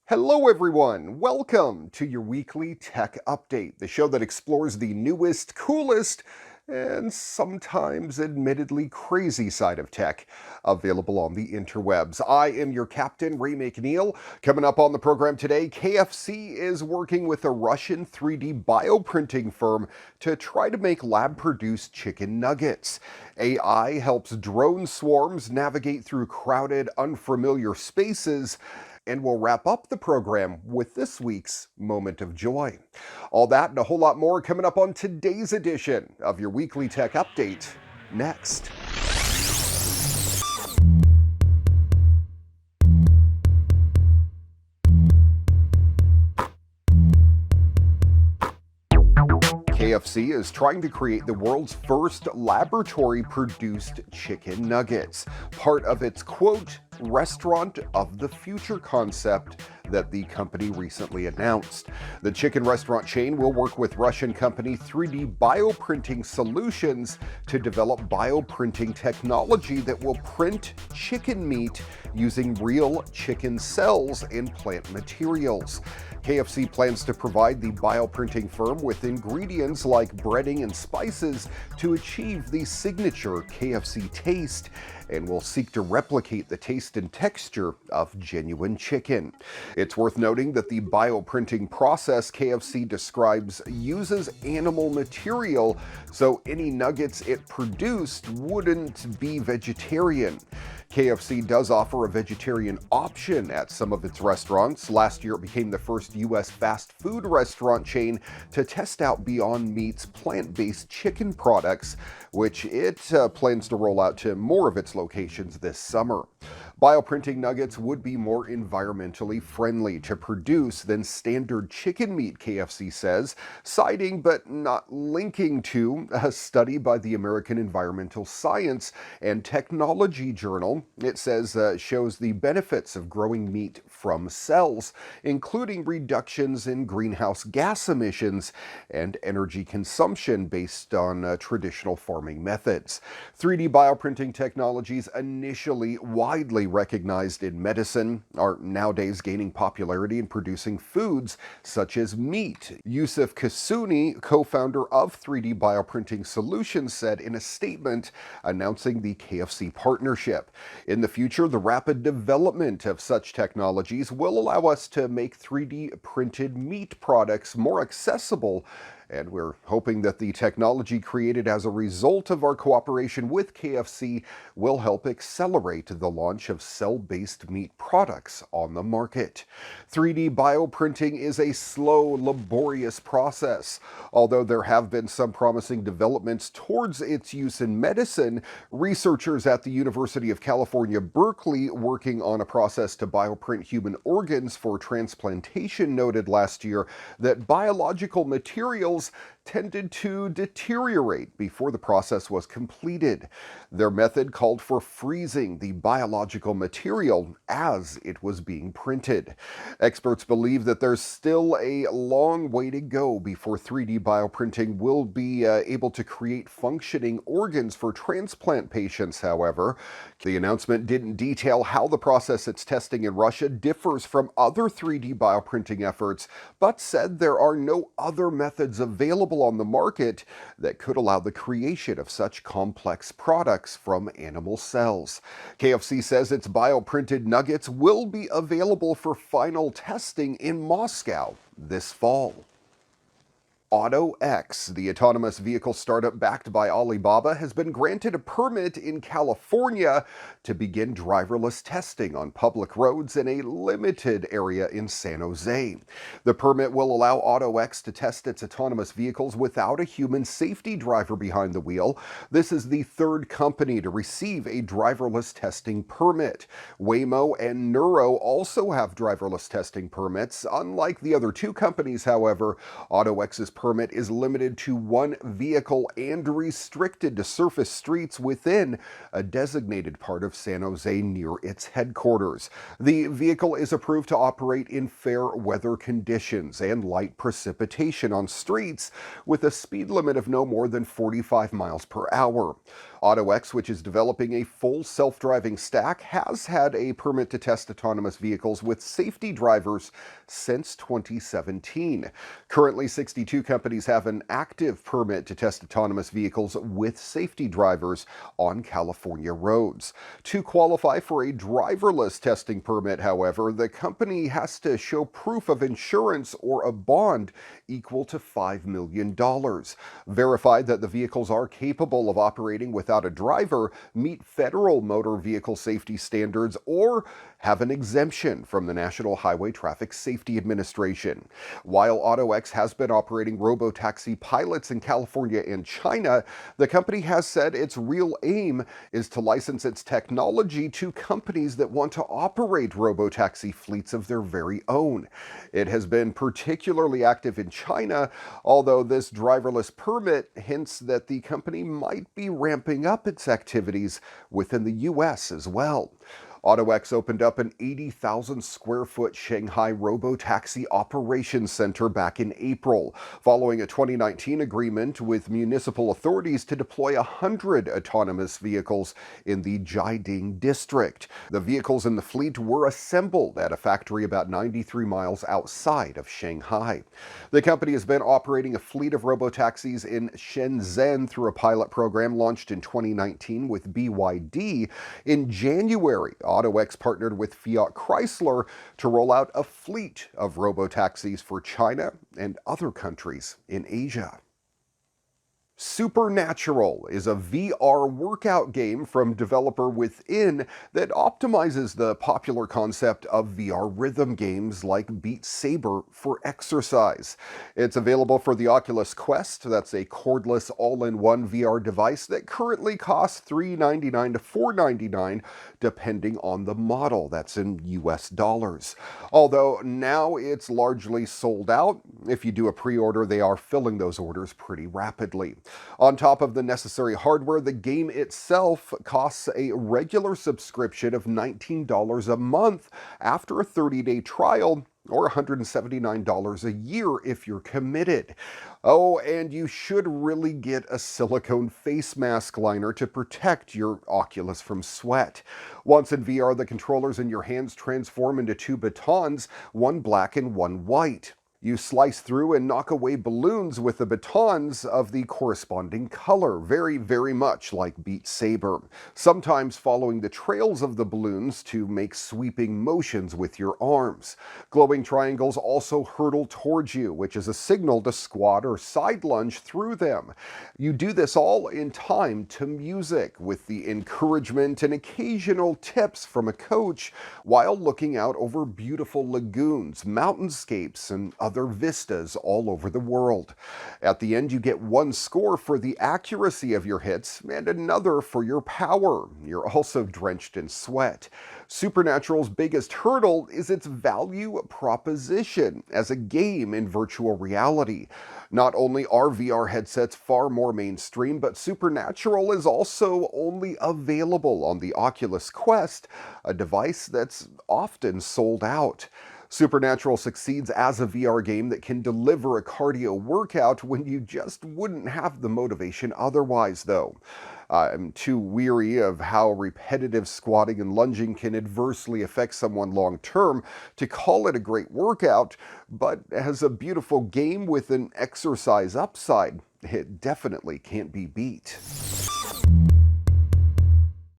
Hello, everyone. Welcome to your weekly tech update, the show that explores the newest, coolest, and sometimes admittedly crazy side of tech available on the interwebs. I am your captain, Ray McNeil. Coming up on the program today, KFC is working with a Russian 3D bioprinting firm to try to make lab-produced chicken nuggets. AI helps drone swarms navigate through crowded, unfamiliar spaces, and we'll wrap up the program with this week's Moment of Joy. All that and a whole lot more coming up on today's edition of your weekly tech update next. KFC is trying to create the world's first laboratory-produced chicken nuggets, part of its, quote, restaurant of the future concept that the company recently announced. The chicken restaurant chain will work with Russian company 3D Bioprinting Solutions to develop bioprinting technology that will print chicken meat using real chicken cells and plant materials. KFC plans to provide the bioprinting firm with ingredients like breading and spices to achieve the signature KFC taste, and will seek to replicate the taste and texture of genuine chicken. It's worth noting that the bioprinting process KFC describes uses animal material, so any nuggets it produced wouldn't be vegetarian. KFC does offer a vegetarian option at some of its restaurants. Last year, it became the first U.S. fast food restaurant chain to test out Beyond Meat's plant-based chicken products, which it plans to roll out to more of its locations this summer. Bioprinting nuggets would be more environmentally friendly to produce than standard chicken meat, KFC says, citing but not linking to a study by the American Environmental Science and Technology Journal. It says shows the benefits of growing meat from cells, including reductions in greenhouse gas emissions and energy consumption based on traditional farming methods. 3D bioprinting technologies, initially widely recognized in medicine, are nowadays gaining popularity in producing foods such as meat. Yusuf Kassouni, co-founder of 3D Bioprinting Solutions, said in a statement announcing the KFC partnership. In the future, the rapid development of such technologies will allow us to make 3D printed meat products more accessible, and we're hoping that the technology created as a result of our cooperation with KFC will help accelerate the launch of cell-based meat products on the market. 3D bioprinting is a slow, laborious process. Although there have been some promising developments towards its use in medicine, researchers at the University of California, Berkeley, working on a process to bioprint human organs for transplantation, noted last year that biological materials tended to deteriorate before the process was completed. Their method called for freezing the biological material as it was being printed. Experts believe that there's still a long way to go before 3D bioprinting will be able to create functioning organs for transplant patients, however. The announcement didn't detail how the process it's testing in Russia differs from other 3D bioprinting efforts, but said there are no other methods available on the market that could allow the creation of such complex products from animal cells. KFC says its bioprinted nuggets will be available for final testing in Moscow this fall. AutoX, the autonomous vehicle startup backed by Alibaba, has been granted a permit in California to begin driverless testing on public roads in a limited area in San Jose. The permit will allow AutoX to test its autonomous vehicles without a human safety driver behind the wheel. This is the third company to receive a driverless testing permit. Waymo and Nuro also have driverless testing permits. Unlike the other two companies, however, AutoX's permit is limited to one vehicle and restricted to surface streets within a designated part of San Jose near its headquarters. The vehicle is approved to operate in fair weather conditions and light precipitation on streets with a speed limit of no more than 45 miles per hour. AutoX, which is developing a full self-driving stack, has had a permit to test autonomous vehicles with safety drivers since 2017. Currently, 62 companies have an active permit to test autonomous vehicles with safety drivers on California roads. To qualify for a driverless testing permit, however, the company has to show proof of insurance or a bond equal to $5 million. Verify that the vehicles are capable of operating without a driver, meet federal motor vehicle safety standards, or have an exemption from the National Highway Traffic Safety Administration. While AutoX has been operating robotaxi pilots in California and China, the company has said its real aim is to license its technology to companies that want to operate robotaxi fleets of their very own. It has been particularly active in China, although this driverless permit hints that the company might be ramping up its activities within the US as well. AutoX opened up an 80,000 square foot Shanghai robotaxi operations center back in April, following a 2019 agreement with municipal authorities to deploy 100 autonomous vehicles in the Jiading district. The vehicles in the fleet were assembled at a factory about 93 miles outside of Shanghai. The company has been operating a fleet of robotaxis in Shenzhen through a pilot program launched in 2019 with BYD. In January, AutoX partnered with Fiat Chrysler to roll out a fleet of robotaxis for China and other countries in Asia. Supernatural is a VR workout game from developer Within that optimizes the popular concept of VR rhythm games like Beat Saber for exercise. It's available for the Oculus Quest. That's a cordless all-in-one VR device that currently costs $399 to $499 depending on the model. That's in US dollars. Although now it's largely sold out. If you do a pre-order, they are filling those orders pretty rapidly. On top of the necessary hardware, the game itself costs a regular subscription of $19 a month after a 30-day trial, or $179 a year if you're committed. Oh, and you should really get a silicone face mask liner to protect your Oculus from sweat. Once in VR, the controllers in your hands transform into two batons, one black and one white. You slice through and knock away balloons with the batons of the corresponding color, very, very much like Beat Saber, sometimes following the trails of the balloons to make sweeping motions with your arms. Glowing triangles also hurtle towards you, which is a signal to squat or side lunge through them. You do this all in time to music, with the encouragement and occasional tips from a coach, while looking out over beautiful lagoons, mountainscapes, and other vistas all over the world. At the end, you get one score for the accuracy of your hits and another for your power. You're also drenched in sweat. Supernatural's biggest hurdle is its value proposition as a game in virtual reality. Not only are VR headsets far more mainstream, but Supernatural is also only available on the Oculus Quest, a device that's often sold out. Supernatural succeeds as a VR game that can deliver a cardio workout when you just wouldn't have the motivation otherwise, though. I'm too weary of how repetitive squatting and lunging can adversely affect someone long term to call it a great workout, but as a beautiful game with an exercise upside, it definitely can't be beat.